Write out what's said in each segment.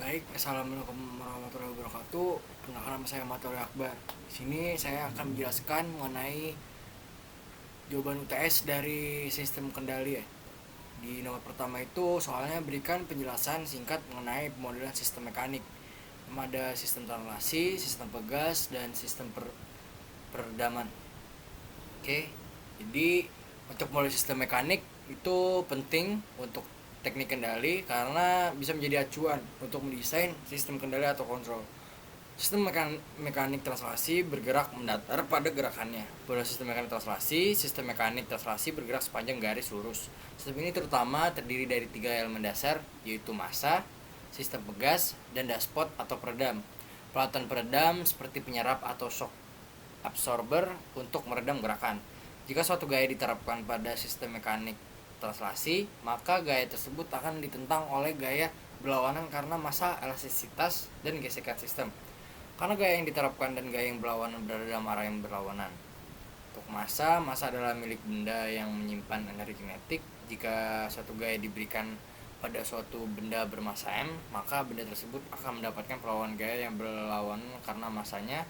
Baik, assalamualaikum warahmatullahi wabarakatuh. Perkenalkan nama saya Maturi Akbar. Di sini saya akan menjelaskan mengenai jawaban UTS dari sistem kendali ya. Di nomor pertama itu soalnya berikan penjelasan singkat mengenai pemodelan sistem mekanik. Ada sistem translasi, sistem pegas, dan sistem peredaman. Oke, jadi untuk model sistem mekanik itu penting untuk teknik kendali karena bisa menjadi acuan untuk mendesain sistem kendali atau kontrol. Sistem mekanik translasi bergerak mendatar pada gerakannya. Pada sistem mekanik translasi bergerak sepanjang garis lurus. Sistem ini terutama terdiri dari 3 elemen dasar, yaitu massa, sistem pegas, dan dashpot atau peredam. Peralatan peredam seperti penyerap atau shock absorber untuk meredam gerakan. Jika suatu gaya diterapkan pada sistem mekanik translasi, maka gaya tersebut akan ditentang oleh gaya berlawanan karena massa, elastisitas, dan gesekan sistem. Karena gaya yang diterapkan dan gaya yang berlawanan berada dalam arah yang berlawanan. Untuk massa adalah milik benda yang menyimpan energi kinetik. Jika suatu gaya diberikan pada suatu benda bermassa M, maka benda tersebut akan mendapatkan perlawanan gaya yang berlawanan karena massanya.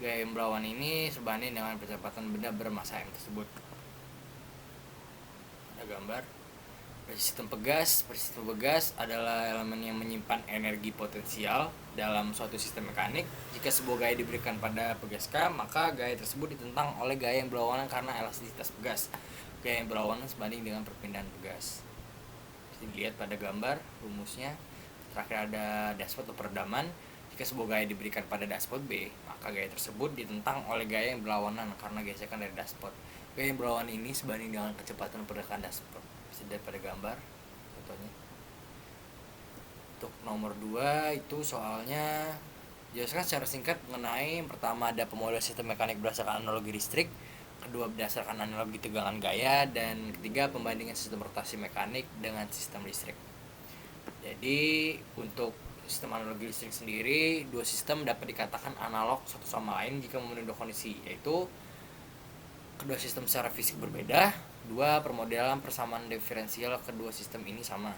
Gaya yang berlawanan ini sebanding dengan kecepatan benda bermassa M tersebut. Ada gambar. Sistem pegas adalah elemen yang menyimpan energi potensial dalam suatu sistem mekanik. Jika sebuah gaya diberikan pada pegas K, maka gaya tersebut ditentang oleh gaya yang berlawanan karena elastisitas pegas. Gaya yang berlawanan sebanding dengan perpindahan pegas. Bisa dilihat pada gambar rumusnya. Terakhir ada dashpot atau peredaman. Jika sebuah gaya diberikan pada dashpot B, maka gaya tersebut ditentang oleh gaya yang berlawanan karena gesekan dari dashpot. Gaya yang berlawanan ini sebanding dengan kecepatan pergerakan dashpot. Bisa dilihat pada gambar contohnya. Untuk nomor 2 itu soalnya jelaskan secara singkat mengenai pertama ada pemodelan sistem mekanik berdasarkan analogi listrik, kedua berdasarkan analogi tegangan gaya, dan ketiga pembandingan sistem rotasi mekanik dengan sistem listrik. Jadi untuk sistem analogi listrik sendiri, dua sistem dapat dikatakan analog satu sama lain jika memenuhi dua kondisi, yaitu kedua sistem secara fisik berbeda, dua permodelan persamaan diferensial kedua sistem ini sama.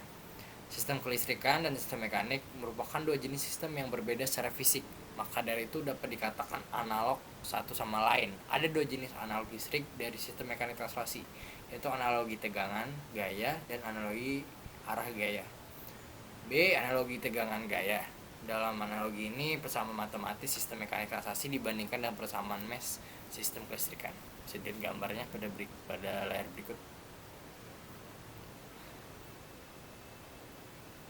Sistem kelistrikan dan sistem mekanik merupakan dua jenis sistem yang berbeda secara fisik, maka dari itu dapat dikatakan analog satu sama lain. Ada dua jenis analog listrik dari sistem mekanik translasi, yaitu analogi tegangan gaya dan analogi arah gaya. B. Analogi tegangan gaya. Dalam analogi ini persamaan matematis sistem mekanik translasi dibandingkan dengan persamaan mesh sistem kelistrikan. Bisa dilihat gambarnya pada layar berikut.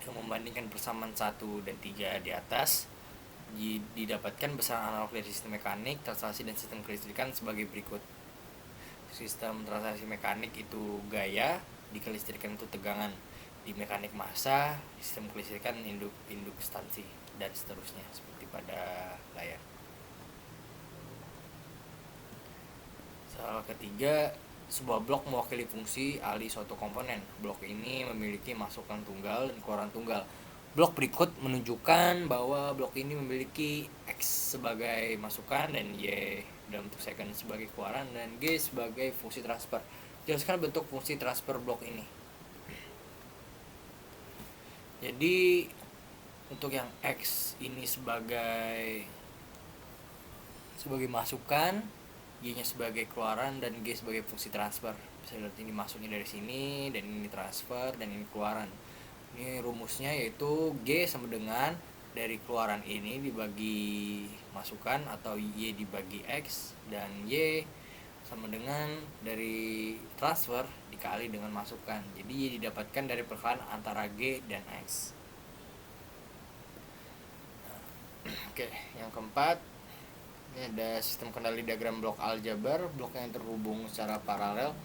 Yang membandingkan persamaan 1 dan 3 di atas, didapatkan besaran analog dari sistem mekanik, translasi, dan sistem kelistrikan sebagai berikut. Sistem translasi mekanik itu gaya, di kelistrikan itu tegangan, di mekanik massa, sistem kelistrikan induktansi, dan seterusnya seperti pada layar. Soal ketiga, sebuah blok mewakili fungsi alih suatu komponen. Blok ini memiliki masukan tunggal dan keluaran tunggal. Blok berikut menunjukkan bahwa blok ini memiliki X sebagai masukan dan Y dalam bentuk second sebagai keluaran dan G sebagai fungsi transfer. Jelaskan bentuk fungsi transfer blok ini. Jadi untuk yang X ini sebagai masukan, Y-nya sebagai keluaran, dan G sebagai fungsi transfer. Bisa lihat ini masuknya dari sini, dan ini transfer, dan ini keluaran. Ini rumusnya yaitu G sama dengan dari keluaran ini dibagi masukan atau Y dibagi X, dan Y sama dengan dari transfer dikali dengan masukan. Jadi Y didapatkan dari perkalian antara G dan X. Oke, yang keempat, ini ada sistem kendali diagram blok aljabar. Blok yang terhubung secara paralel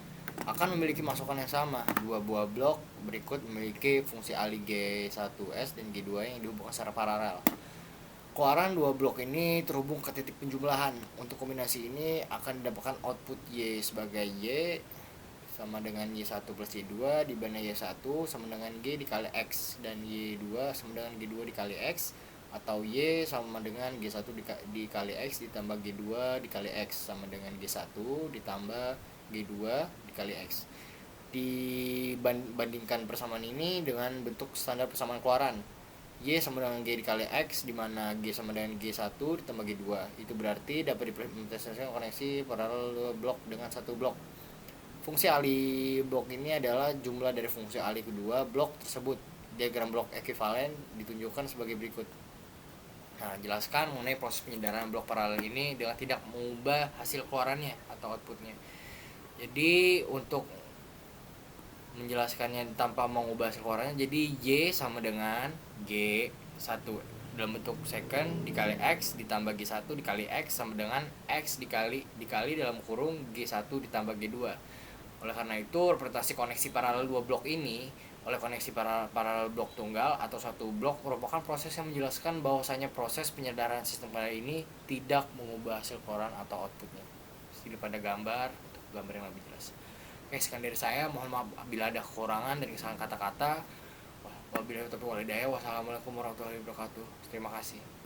akan memiliki masukan yang sama. Dua buah blok berikut memiliki fungsi alih G1S dan G2 yang dihubungkan secara paralel. Keluaran dua blok ini terhubung ke titik penjumlahan. Untuk kombinasi ini akan didapatkan output Y sebagai Y sama dengan Y1 plus Y2 dibanding Y1 sama dengan G dikali X, dan Y2 sama dengan G2 dikali X, atau Y sama dengan G1 dikali X ditambah G2 dikali X sama dengan G1 ditambah G2 dikali X. Dibandingkan persamaan ini dengan bentuk standar persamaan keluaran. Y sama dengan G dikali X, di mana G sama dengan G1 ditambah G2. Itu berarti dapat diimplementasikan koneksi paralel blok dengan satu blok. Fungsi Ali blok ini adalah jumlah dari fungsi Ali kedua blok tersebut. Diagram blok ekuivalen ditunjukkan sebagai berikut. Nah, jelaskan mengenai proses penyedaran blok paralel ini dengan tidak mengubah hasil keluarannya atau outputnya. Jadi untuk menjelaskannya tanpa mengubah hasil keluarannya, jadi Y sama dengan G1 dalam bentuk second dikali X ditambah G1 dikali X sama dengan X dikali dalam kurung G1 ditambah G2. Oleh karena itu, representasi koneksi paralel dua blok ini oleh koneksi paralel blok tunggal atau satu blok merupakan proses yang menjelaskan bahwasanya proses penyedaran sistem paralel ini tidak mengubah hasil keluaran atau outputnya. Jadi pada gambar, untuk gambar yang lebih jelas. Oke, sekian dari saya. Mohon maaf bila ada kekurangan dan kesalahan kata-kata. Wabillahi taufiq wal hidayah. Wassalamualaikum warahmatullahi wabarakatuh. Terima kasih.